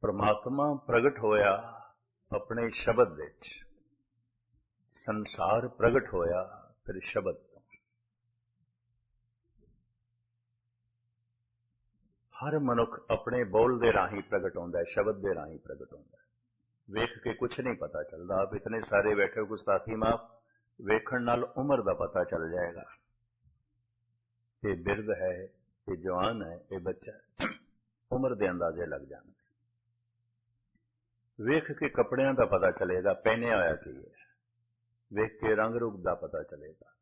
परमात्मा प्रगट होया अपने शब्द विच, संसार प्रगट होया फिर शब्द तो। हर मनुख अपने बोल दे राही प्रगट होंदा है, शब्द दे राही प्रगट होंदा है। वेख के कुछ नहीं पता चलता। आप इतने सारे बैठे हो, गुस्ताखी माफ, वेखण नाल उम्र का पता चल जाएगा। ये बिरध है, ये जवान है, ये बच्चा है, उम्र के अंदाजे लग जाते। वेख के कपड़ियां का पता चलेगा पहने होया की है, वेख के रंग रूप का पता चलेगा,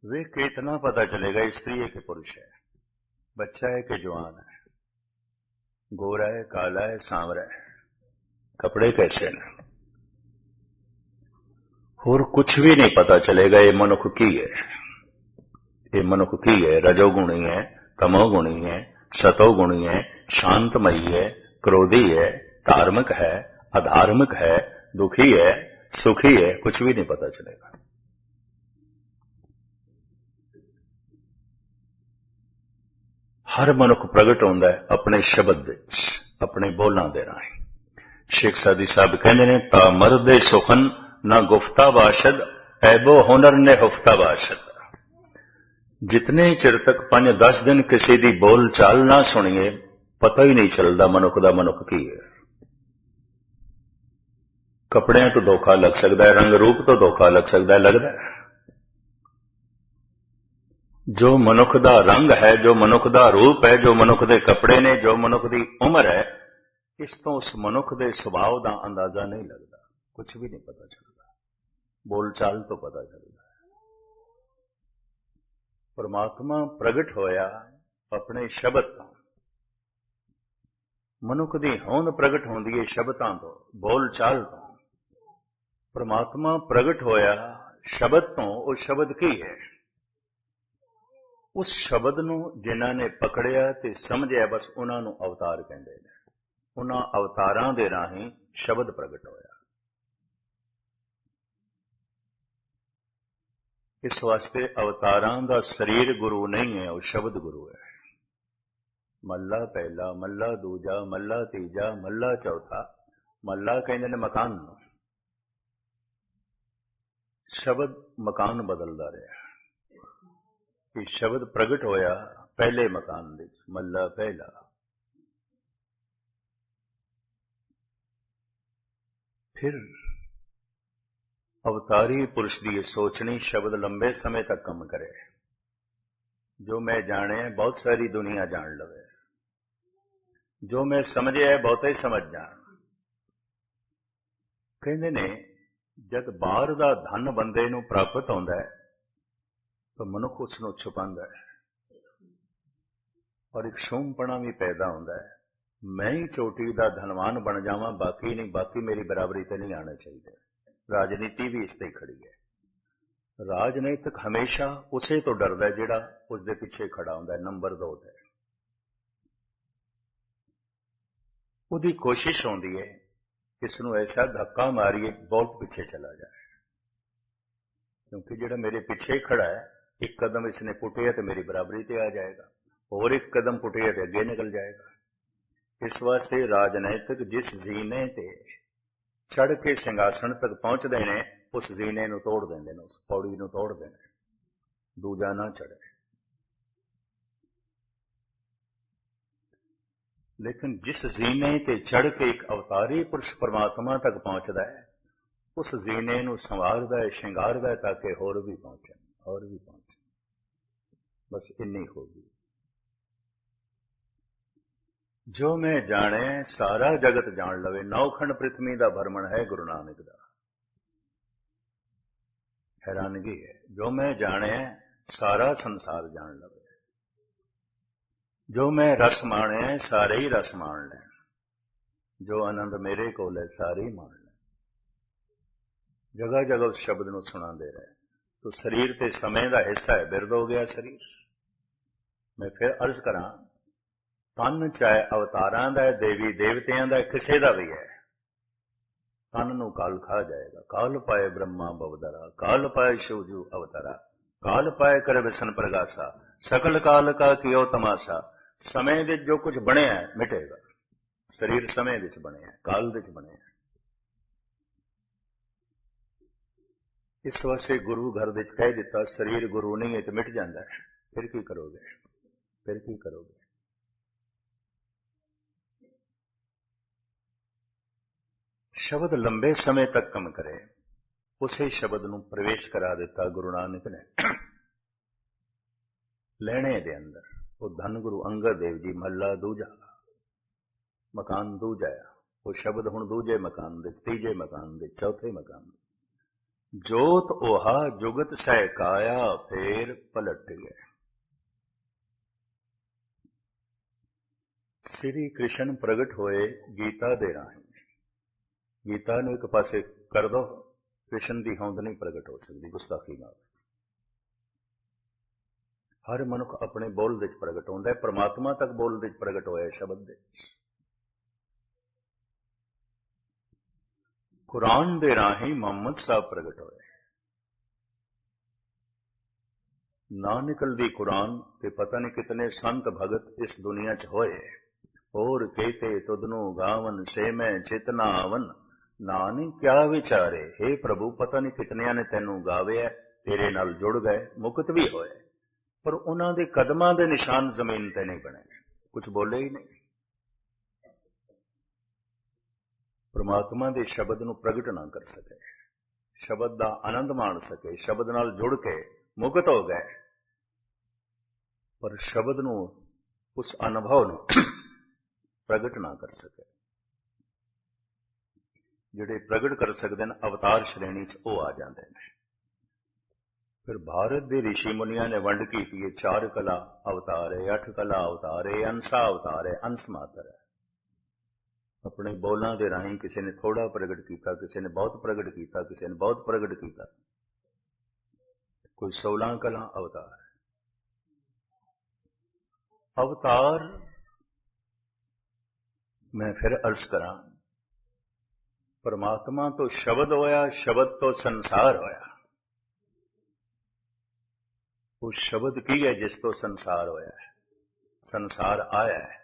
वेख के इतना पता चलेगा स्त्री है कि पुरुष है, बच्चा है कि जवान है, गोरा है, काला है, सांवरा है, कपड़े कैसे हैं, और कुछ भी नहीं पता चलेगा ये मनुख की है। ये मनुख की है, रजोगुणी है, तमोगुणी है, सतोगुणी है, शांतमयी है, क्रोधी है, धार्मिक है, अधार्मिक है, दुखी है, सुखी है, कुछ भी नहीं पता चलेगा। हर मनुख प्रगट होंदा है अपने शब्द विच, अपने बोलां दे राही। शेख सादी साहब कहते हैं, ता मर्दे सुखन ना गुफ्ता बाशद, ऐबो हुनर ने हुफ्ता बाशद। जितने चिर तक 5-10 दिन किसी की बोल चाल ना सुनिए, पता ही नहीं चलता मनुख का मनुख की है। कपड़ियां तो धोखा लग सकता है, रंग रूप तो धोखा लग सकता है, लगता है। जो मनुख का रंग है, जो मनुख का रूप है, जो मनुख के कपड़े ने, जो मनुख की उम्र है, इस तो उस मनुख के सुभाव का अंदाजा नहीं लगता, कुछ भी नहीं पता चलता। बोल चाल तो पता चलता है। परमात्मा प्रगट होया अपने शब्द तो। मनुख की होंद प्रगट होंदी है शब्दां तो, बोल चाल तो। परमात्मा प्रगट होया शब्द तो, वो शब्द की है? उस शब्द नूं जिन्हां ने पकड़िया ते समझिया, बस उन्हां नूं अवतार कहंदे ने। उन्हां अवतारां दे राहीं शब्द प्रगट होया। इस वास्ते अवतारां दा शरीर गुरु नहीं है, वो शब्द गुरु है। मल्ला पहला, मल्ला दूजा, मल्ला तीजा, मल्ला चौथा, मल्ला कहंदे ने मकान नूं। शब्द मकान बदलदा रहा। कि शब्द प्रगट होया पहले मकान विच, मल्ला पहला। फिर अवतारी पुरुष की सोचनी शब्द लंबे समय तक कम करे। जो मैं जाने बहुत सारी दुनिया जान लवे, जो मैं समझे बहुत ही समझ जान। कहते ने जब बाहर का धन बंदे नूं प्राप्त होंदा है तो मनुख उसनूं छुपांदा है, और एक शूमपना भी पैदा होंदा है। मैं ही चोटी का धनवान बन जावां, बाकी नहीं, बाकी मेरी बराबरी ते नहीं आना चाहिए। राजनीति भी इसते खड़ी है। राजनीतिक हमेशा उसे तो डरदा है जिहड़ा उसके पिछे खड़ा होंदा है, नंबर 2 है। उसकी कोशिश होंदी है इसनूं ऐसा धक्का मारिए बहुत पीछे चला जाए, क्योंकि जिहड़ा मेरे पीछे खड़ा है, एक कदम इसने पुटिया तो मेरी बराबरी ते आ जाएगा, और एक कदम पुटिया तो अगे निकल जाएगा। इस वास्ते राजनैतिक जिस जीने ते चढ़ के सिंघासन तक पहुंचते हैं, उस जीने नूं तोड़ देंदे ने, उस पौड़ी नूं तोड़ देंदे, दूजा ना चढ़े। लेकिन जिस जीने ते चढ़ के एक अवतारी पुरुष परमात्मा तक पहुंचता है, उस जीने नूं संवारदा है, श्रृंगारदा है, ताकि होर भी पहुंचे, और भी पहुंचे। बस इन्नी होगी। जो मैं जाने सारा जगत जान लवे, नौखंड पृथ्वी का भ्रमण है गुरु नानक का। हैरानगी है, जो मैं जाने सारा संसार जान लवे। जो मैं रस माणे सारे ही रस मान लें, जो आनंद मेरे को है सारे ही मान लें। जगह जगह उस शब्द नूं सुणांदे रहे। तो शरीर ते समय का हिस्सा है, बिरद हो गया शरीर। मैं फिर अर्ज करा, तन चाहे अवतारां दा है, देवी देवतियां दा है, किसे दा भी है, तन नूं काल खा जाएगा। काल पाए ब्रह्मा बवदरा, काल पाए शिवजू अवतारा, काल पाए कर विसन प्रगासा, सकल काल का कियो तमाशा, ਸਮੇਂ ਦੇ ਜੋ ਕੁਝ ਬਣਿਆ ਮਿਟੇਗਾ। ਸਰੀਰ ਸਮੇਂ ਵਿੱਚ ਬਣਿਆ, ਕਾਲ ਵਿੱਚ ਬਣਿਆ। ਇਸ ਵਾਸਤੇ ਗੁਰੂ ਘਰ ਵਿੱਚ ਕਹਿ ਦਿੱਤਾ, ਸਰੀਰ ਗੁਰੂ ਨਹੀਂ ਹੈ ਤੇ ਮਿਟ ਜਾਂਦਾ ਹੈ। ਫਿਰ ਕੀ ਕਰੋਗੇ? ਫਿਰ ਕੀ ਕਰੋਗੇ? ਸ਼ਬਦ ਲੰਬੇ ਸਮੇਂ ਤੱਕ ਕੰਮ ਕਰੇ, ਉਸੇ ਸ਼ਬਦ ਨੂੰ ਪ੍ਰਵੇਸ਼ ਕਰਾ ਦਿੱਤਾ ਗੁਰੂ ਨਾਨਕ ਨੇ ਲੈਣੇ ਦੇ ਅੰਦਰ। ਉਹ ਧੰਨ ਗੁਰੂ ਅੰਗਦ ਦੇਵ ਜੀ, ਮਹੱਲਾ ਦੂਜਾ, ਮਕਾਨ ਦੂਜਾ। ਉਹ ਸ਼ਬਦ ਹੁਣ ਦੂਜੇ ਮਕਾਨ ਦੇ, ਤੀਜੇ ਮਕਾਨ ਦੇ, ਚੌਥੇ ਮਕਾਨ ਦੇ। ਜੋਤ 오ਹਾ ਜੁਗਤ ਸਹਿ ਕਾਇਆ, ਫੇਰ ਪਲਟ ਗਏ। ਸ੍ਰੀ ਕ੍ਰਿਸ਼ਨ ਪ੍ਰਗਟ ਹੋਏ ਗੀਤਾ ਦੇ ਰਾਹੀਂ। ਗੀਤਾ ਨੂੰ ਇੱਕ ਪਾਸੇ ਕਰ ਦੋ, ਕ੍ਰਿਸ਼ਨ ਦੀ ਹੋਂਦ ਨਹੀਂ ਪ੍ਰਗਟ ਹੋ ਸਕਦੀ ਗੁਸਤਾਖੀ ਨਾਲ। ਹਰ ਮਨੁੱਖ ਆਪਣੇ ਬੋਲ ਵਿੱਚ ਪ੍ਰਗਟ ਹੁੰਦਾ ਹੈ, ਪਰਮਾਤਮਾ ਤੱਕ ਬੋਲ ਵਿੱਚ ਪ੍ਰਗਟ ਹੋਇਆ ਸ਼ਬਦ ਦੇ। ਕੁਰਾਨ ਦੇ ਰਾਹੀਂ ਮੁਹੰਮਦ ਸਾਹਿਬ ਪ੍ਰਗਟ ਹੋਏ। ਨਾ ਨਿਕਲਦੀ ਕੁਰਾਨ ਤੇ ਪਤਾ ਨਹੀਂ ਕਿਤਨੇ ਸੰਤ ਭਗਤ ਇਸ ਦੁਨੀਆ 'ਚ ਹੋਏ। ਹੋਰ ਕਹਤੇ ਤੁਧਨੂੰ ਗਾਵਨ ਸੇ ਮੈਂ ਚਿਤਨਾ ਆਵਨ, ਨਾਨਕ ਕਿਆ ਵਿਚਾਰੇ। हे ਪ੍ਰਭੂ, ਪਤਾ ਨਹੀਂ ਕਿਤਨਿਆਂ ਨੇ ਤੈਨੂੰ ਗਾਵਿਆ, ਤੇਰੇ ਨਾਲ ਜੁੜ ਗਏ, ਮੁਕਤ ਵੀ ਹੋਏ, ਪਰ ਉਹਨਾਂ ਦੇ ਕਦਮਾਂ ਦੇ ਨਿਸ਼ਾਨ ਜ਼ਮੀਨ ਤੇ ਨਹੀਂ ਬਣੇ, ਕੁਝ ਬੋਲੇ ਹੀ ਨਹੀਂ। ਪਰਮਾਤਮਾ ਦੇ ਸ਼ਬਦ ਨੂੰ ਪ੍ਰਗਟ ਨਾ ਕਰ ਸਕੇ, ਸ਼ਬਦ ਦਾ ਆਨੰਦ ਮਾਣ ਸਕੇ, ਸ਼ਬਦ ਨਾਲ ਜੁੜ ਕੇ ਮੁਕਤ ਹੋ ਗਏ, ਪਰ ਸ਼ਬਦ ਨੂੰ, ਉਸ ਅਨੁਭਵ ਨੂੰ ਪ੍ਰਗਟ ਨਾ ਕਰ ਸਕੇ। ਜਿਹੜੇ ਪ੍ਰਗਟ ਕਰ ਸਕਦੇ ਨੇ ਅਵਤਾਰ ਸ਼੍ਰੇਣੀ 'ਚ ਉਹ ਆ ਜਾਂਦੇ ਨੇ। ਫਿਰ ਭਾਰਤ ਦੇ ਰਿਸ਼ੀ ਮੁਨੀਆਂ ਨੇ ਵੰਡ ਕੀਤੀ ਹੈ, 4 ਕਲਾ ਅਵਤਾਰ ਹੈ, 8 ਕਲਾ ਅਵਤਾਰ ਹੈ, ਅੰਸਾ ਅਵਤਾਰ ਹੈ, ਅੰਸ ਮਾਤਰ ਹੈ। ਆਪਣੇ ਬੋਲਾਂ ਦੇ ਰਾਹੀਂ ਕਿਸੇ ਨੇ ਥੋੜਾ ਪ੍ਰਗਟ ਕੀਤਾ, ਕਿਸੇ ਨੇ ਬਹੁਤ ਪ੍ਰਗਟ ਕੀਤਾ, ਕਿਸੇ ਨੇ ਬਹੁਤ ਪ੍ਰਗਟ ਕੀਤਾ। ਕੋਈ 16 ਕਲਾ ਅਵਤਾਰ ਹੈ। ਅਵਤਾਰ ਮੈਂ ਫਿਰ ਅਰਜ਼ ਕਰਾਂ, ਪਰਮਾਤਮਾ ਤੋਂ ਸ਼ਬਦ ਹੋਇਆ, ਸ਼ਬਦ ਤੋਂ ਸੰਸਾਰ ਹੋਇਆ। ਉਹ ਸ਼ਬਦ ਕੀ ਹੈ ਜਿਸ ਤੋਂ ਸੰਸਾਰ ਹੋਇਆ ਹੈ, ਸੰਸਾਰ ਆਇਆ ਹੈ।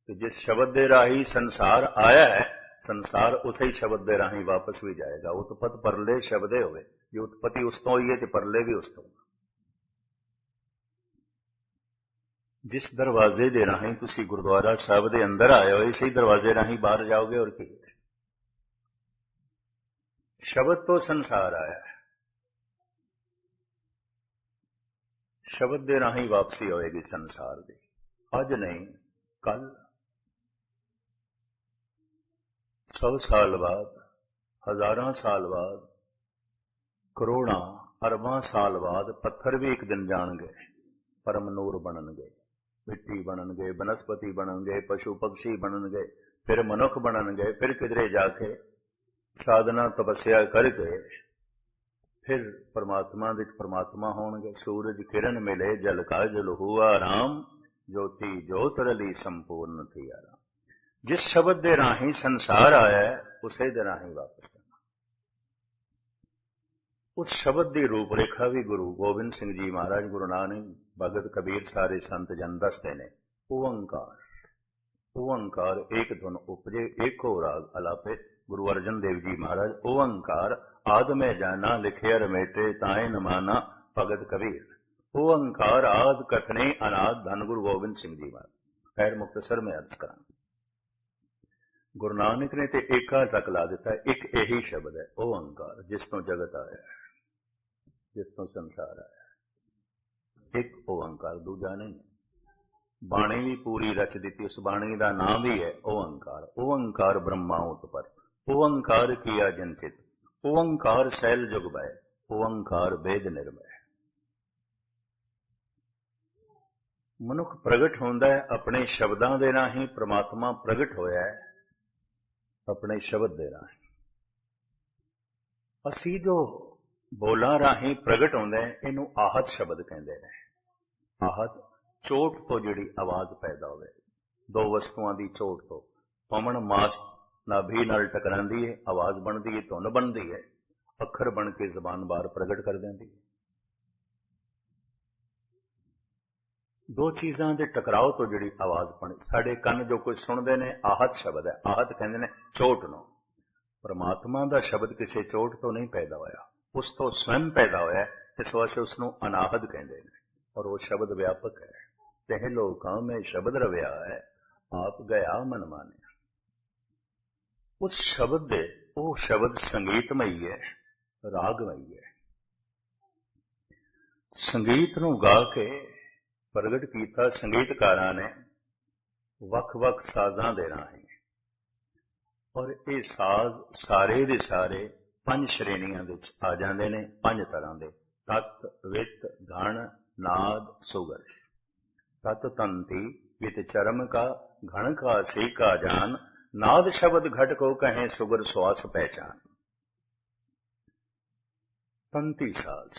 ਤੇ ਜਿਸ ਸ਼ਬਦ ਦੇ ਰਾਹੀਂ ਸੰਸਾਰ ਆਇਆ ਹੈ, ਸੰਸਾਰ ਉਸੇ ਸ਼ਬਦ ਦੇ ਰਾਹੀਂ ਵਾਪਸ ਵੀ ਜਾਏਗਾ। ਉਤਪਤ ਪਰਲੇ ਸ਼ਬਦੇ ਹੋਵੇ, ਜੇ ਉਤਪਤੀ ਉਸ ਤੋਂ ਹੋਈ ਹੈ ਤੇ ਪਰਲੇ ਵੀ ਉਸ ਤੋਂ। ਜਿਸ ਦਰਵਾਜ਼ੇ ਦੇ ਰਾਹੀਂ ਤੁਸੀਂ ਗੁਰਦੁਆਰਾ ਸਾਹਿਬ ਦੇ ਅੰਦਰ ਆਏ ਹੋ, ਇਸੇ ਦਰਵਾਜ਼ੇ ਰਾਹੀਂ ਬਾਹਰ ਜਾਓਗੇ। ਔਰ ਕੀ? ਸ਼ਬਦ ਤੋਂ ਸੰਸਾਰ ਆਇਆ ਹੈ, ਸ਼ਬਦ ਦੇ ਰਾਹੀਂ ਵਾਪਸੀ ਹੋਏਗੀ ਸੰਸਾਰ ਦੀ। ਅੱਜ ਨਹੀਂ, ਕੱਲ, 100 ਸਾਲ ਬਾਅਦ, ਹਜ਼ਾਰਾਂ ਸਾਲ ਬਾਅਦ, ਕਰੋੜਾਂ ਅਰਬਾਂ ਸਾਲ ਬਾਅਦ ਪੱਥਰ ਵੀ ਇੱਕ ਦਿਨ ਜਾਣਗੇ, ਪਰਮ ਨੂਰ ਬਣਨਗੇ, ਮਿੱਟੀ ਬਣਨਗੇ, ਬਨਸਪਤੀ ਬਣਨਗੇ, ਪਸ਼ੂ ਪਕਸ਼ੀ ਬਣਨਗੇ, ਫਿਰ ਮਨੁੱਖ ਬਣਨਗੇ, ਫਿਰ ਕਿਧਰੇ ਜਾ ਕੇ ਸਾਧਨਾ ਤਪੱਸਿਆ ਕਰਕੇ ਫਿਰ ਪਰਮਾਤਮਾ ਵਿੱਚ ਪਰਮਾਤਮਾ ਹੋਣਗੇ। ਸੂਰਜ ਕਿਰਨ ਮਿਲੇ ਜਲ ਕਾ ਜਲ ਹੁਆ ਰਾਮ, ਜੋਤੀ ਜੋਤ ਰਲੀ ਸੰਪੂਰਨ ਥੀ ਆਰਾਮ। ਜਿਸ ਸ਼ਬਦ ਦੇ ਰਾਹੀਂ ਸੰਸਾਰ ਆਇਆ, ਉਸੇ ਦੇ ਰਾਹੀਂ ਵਾਪਸ ਆਣਾ। ਉਸ ਸ਼ਬਦ ਦੀ ਰੂਪ ਰੇਖਾ ਵੀ ਗੁਰੂ ਗੋਬਿੰਦ ਸਿੰਘ ਜੀ ਮਹਾਰਾਜ, ਗੁਰੂ ਨਾਨਕ, ਭਗਤ ਕਬੀਰ, ਸਾਰੇ ਸੰਤ ਜਨ ਦੱਸਦੇ ਨੇ। ਓੰਕਾਰ, ਓੰਕਾਰ ਏਕ ਧੁਨ ਉਪਜੇ, ਏਕੋ ਰਾਗ ਅਲਾਪੇ। ਗੁਰੂ ਅਰਜਨ ਦੇਵ ਜੀ ਮਹਾਰਾਜ, ਓੰਕਾਰ ਆਦ ਮੈਂ ਜਾਣਾ, ਲਿਖਿਆ ਰਮੇਟੇ ਤਾਏ ਨ ਮਾਨਾ, ਭਗਤ ਕਬੀਰ। ਓੰਕਾਰ ਆਦ ਕਥਨੇ ਅਨਾਦ, ਧੰਨ ਗੁਰੂ ਗੋਬਿੰਦ ਸਿੰਘ ਜੀ ਮਹਾਰਾਜ। ਖੈਰ ਮੁਖਤਸਰ ਮੈਂ ਅਰਜ਼ ਕਰਾਂ, ਗੁਰੂ ਨਾਨਕ ਨੇ ਤੇ ਏਕਾ ਤੱਕ ਲਾ ਦਿੱਤਾ। ਇੱਕ ਇਹੀ ਸ਼ਬਦ ਹੈ ਓੰਕਾਰ, ਜਿਸ ਤੋਂ ਜਗਤ ਆਇਆ, ਜਿਸ ਤੋਂ ਸੰਸਾਰ ਆਇਆ। ਇੱਕ ਓੰਕਾਰ, ਦੂਜਾ ਨਹੀਂ। ਬਾਣੀ ਵੀ ਪੂਰੀ ਰਚ ਦਿੱਤੀ, ਉਸ ਬਾਣੀ ਦਾ ਨਾਮ ਵੀ ਹੈ ਓੰਕਾਰ। ਓੰਕਾਰ ਬ੍ਰਹਮਾ ਉਤਪਤ, ਓੰਕਾਰ ਕੀਆ ਜੰਚਿਤ, ਓੰਕਾਰ ਸੈਲ ਜੁਗ ਬੈ, ਓੰਕਾਰ ਵੇਦ ਨਿਰਮੈ। ਮਨੁੱਖ ਪ੍ਰਗਟ ਹੁੰਦਾ ਹੈ ਆਪਣੇ ਸ਼ਬਦਾਂ ਦੇ ਰਾਹੀਂ। ਪ੍ਰਮਾਤਮਾ ਪ੍ਰਗਟ ਹੋਇਆ ਹੈ ਆਪਣੇ ਸ਼ਬਦ ਦੇ ਰਾਹੀਂ। ਅਸੀਂ ਜੋ ਬੋਲਾਂ ਰਾਹੀਂ ਪ੍ਰਗਟ ਹੁੰਦੇ ਹੈ, ਇਹਨੂੰ ਆਹਤ ਸ਼ਬਦ ਕਹਿੰਦੇ ਨੇ। ਆਹਤ, ਚੋਟ ਤੋਂ ਜਿਹੜੀ ਆਵਾਜ਼ ਪੈਦਾ ਹੋਵੇ, ਦੋ ਵਸਤੂਆਂ ਦੀ ਚੋਟ ਤੋਂ। ਪਵਨ ਮਾਸ ਨਾਭੀ ਨਾਲ ਟਕਰਾਂਦੀ ਹੈ, ਆਵਾਜ਼ ਬਣਦੀ ਹੈ, ਧੁਨ ਬਣਦੀ ਹੈ, ਅੱਖਰ ਬਣ ਕੇ ਜ਼ਬਾਨ ਬਾਹਰ ਪ੍ਰਗਟ ਕਰ ਦਿੰਦੀ ਹੈ। दो चीज़ां दे टकराव तो जिहड़ी आवाज़ बनी, साडे कंन जो कुछ सुणदे ने आहत शब्द है। आहत कहंदे ने चोट नूं। परमात्मा दा शब्द किसी चोट तो नहीं पैदा होया, उस तो स्वयं पैदा होया, इस वास्ते उसनूं अनाहद कहंदे ने। और वो शब्द व्यापक है। तेह लोकां में शब्द रविया है, आप गया मन माने। उस शब्द दे वो शब्द संगीतमई है, रागमई है। संगीत नूं गा के प्रगट कीता संगीतकारां ने वख-वख साजां दे राहें। और ये साज सारे दे सारे पंज श्रेणियां विच आ जांदे ने, पंज तरह दे, तत, वित, घण, नाद, सुगर। तत तंती वित चरम का, घण का सी का जान, नाद शब्द घट को कहें, सुगर श्वास पहचान। तंती साज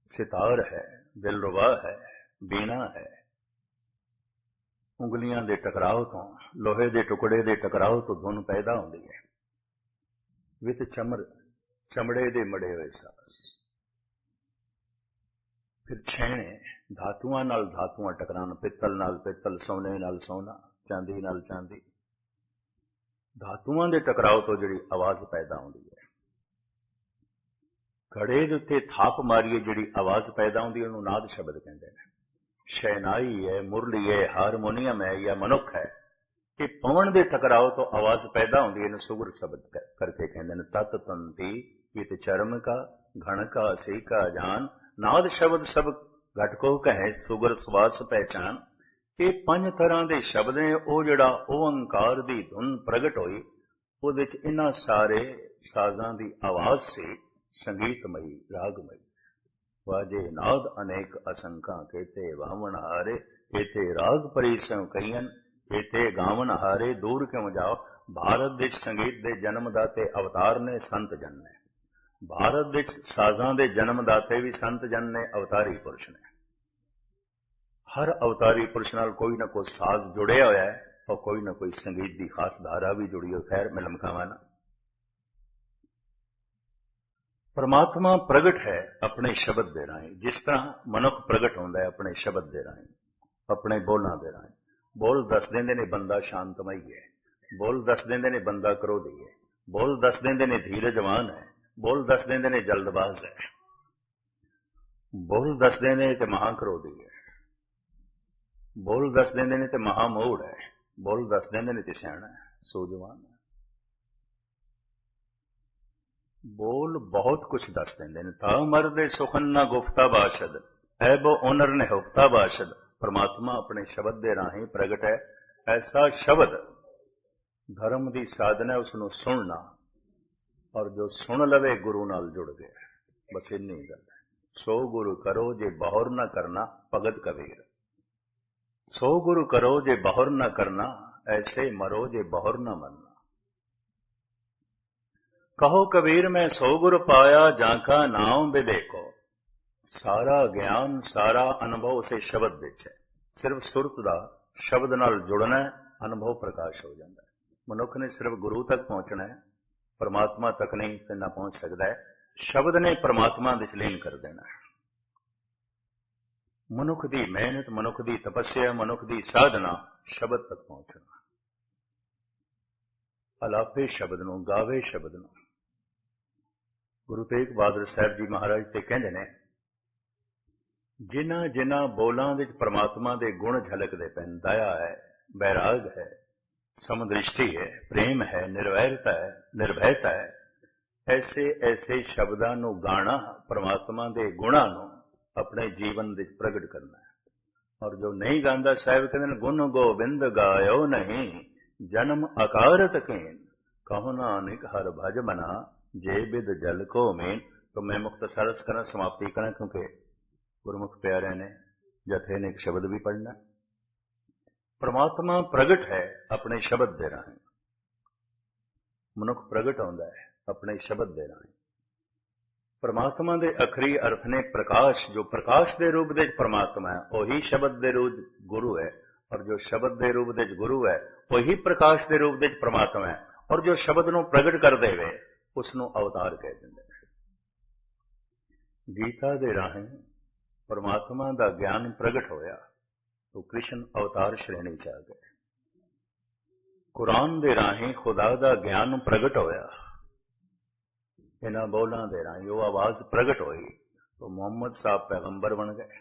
सितार है, दिलरुबा है, बीना है। उंगलियां दे टकराव तो, लोहे दे टुकड़े दे टकराव तो धुन पैदा होती है। वित चमड़े दे मड़े हुए साज। फिर छेणे, धातुआं नाल धातुआं टकरान, पित्तल नाल पित्तल, सोने नाल सोना, चांदी नाल चांदी। धातुआं दे टकराव तो जिहड़ी आवाज़ पैदा होती है। घड़े दे उत्ते थाप मारीए जिहड़ी आवाज़ पैदा होती है, उहनूं नाद शब्द कहंदे ने। शहनाई है, मुरली है, हारमोनीयम है या मनुख है, ये पवन के टकराव तो आवाज पैदा होती है, सुगर शब्द करके कहते हैं। तत तंती इत चरम का, घण का सी का जान, नाद शब्द सब घट को कहे, सुगर श्वास पहचान। ये पंज तरह के शब्द ने, वो जिहड़ा ओंकार की धुन प्रगट हुई, उहदे विच इन्हां सारे साजां की आवाज से संगीतमई, रागमई। वाजे नाद अनेक असंख्या, केते वामन हारे, केते राग परिसं कईयन, केते गावन हारे, दूर क्यों जाओ। भारत देश संगीत दे जन्मदाते अवतार ने, संत जन ने। भारत देश साजां दे जन्मदाते भी संत जन ने, अवतारी पुरुष ने। हर अवतारी पुरुष नाल कोई ना कोई साज जुड़िया होया है, और कोई ना कोई संगीत की खास धारा भी जुड़ी हो। खैर मैं लमकावा ना। परमात्मा प्रगट है अपने शब्द दे राहें, जिस तरह मनुख प्रगट होंदा है अपने शब्द दे राहें, अपने बोलों दे राहें। बोल दस देंदे ने बंदा शांतमई है, बोल दस देंदे ने बंदा क्रोधी है, बोल दस देंदे ने धीरजवान है, बोल दस देंदे ने जल्दबाज है, बोल दस देंदे ने ते महाक्रोधी है, बोल दस देंदे ने ते महामूढ़ है, बोल दस देंदे ने ते सियाणा है, सूझवान है। बोल बहुत कुछ दस देंदे ने। ता मरदे सुखन ना गुफ्ता बाशद, है वो ओनर ने हुफ्ता बाशद। परमात्मा अपने शब्द दे राहें प्रगट है। ऐसा शब्द धर्म की साधना, उसनों सुनना, और जो सुन लवे गुरु नाल जुड़ गया। बस इन्नी गल है। सो गुरु करो जे बहुर न करना, भगत कबीर। सो गुरु करो जे बहुर न करना, ऐसे मरो जे बहुर न मरना। कहो कबीर मैं सो गुर पाया, जाका नाम विवेको। सारा ज्ञान सारा अनुभव उसे शब्द विच है। सिर्फ सुरत का शब्द नाल जुड़ना है, अनुभव प्रकाश हो जाता है। मनुख ने सिर्फ गुरु तक पहुंचना है, परमात्मा तक नहीं फिर ना पहुंच सकता है। शब्द ने परमात्मा विच लीन कर देना है। मनुख की मेहनत, मनुख की तपस्या, मनुख की साधना शब्द तक पहुंचना। अलापे शब्द नूं, गावे शब्द नूं। गुरु तेग बहादुर साहब जी महाराज ते कहंदे ने, जिन्हां जिन्हां बोलां विच परमात्मा दे गुण झलकदे पैन, दया है, बैराग है, समदृष्टि है, प्रेम है, निर्वैरता है, निर्भयता है, ऐसे ऐसे शब्दां नूं गाना, परमात्मा दे गुणां नूं अपने जीवन विच प्रगट करना है। और जो नहीं गांदा, साहब कहंदे ने, गुण गोबिंद गायो नहीं, जन्म अकारत कीन, कहो नानक हर भज मना, जे बिद जल को मीन। तो मैं मुख्तसर करा, समाप्ति करा, क्योंकि गुरमुख प्यारे ने, जथे ने एक शब्द भी पढ़ना। परमात्मा प्रगट है अपने शब्द दे राहें। मनुख प्रगट होंदा है अपने शब्द दे राहें। परमात्मा दे अखरी अर्थ ने प्रकाश, जो प्रकाश दे रूप दे परमात्मा है, वही शब्द दे रूप गुरु है। और जो शब्द दे रूप दे गुरु है, वही प्रकाश दे रूप दे परमात्मा है। और जो शब्द नूं प्रगट कर देवे, उसनूं अवतार कह दिंदे। गीता दे राहें परमात्मा का ज्ञान प्रगट होया तो कृष्ण अवतार श्रेणी च आ गए। कुरान दे राही खुदा का ज्ञान प्रगट होया, इन्हां बोलों दे राही वो आवाज प्रगट होई तो मोहम्मद साहब पैगंबर बन गए,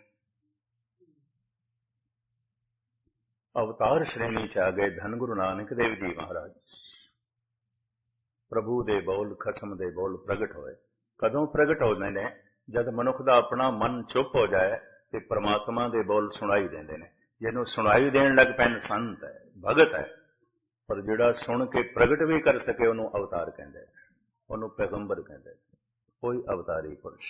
अवतार श्रेणी च आ गए धन गुरु नानक देव जी महाराज। प्रभु दे बोल खसम दे बोल प्रगट होए। कदों प्रगट होते हैं? जब मनुख का अपना मन चुप हो जाए तो परमात्मा दे बोल सुनाई देंदे ने। जिन्हों सुनाई देन लग पैन संत है, भगत है, पर जिहड़ा सुन के प्रगट भी कर सके उन्होंने अवतार कहते, उन्होंने पैगंबर कहते, कोई अवतारी पुरुष।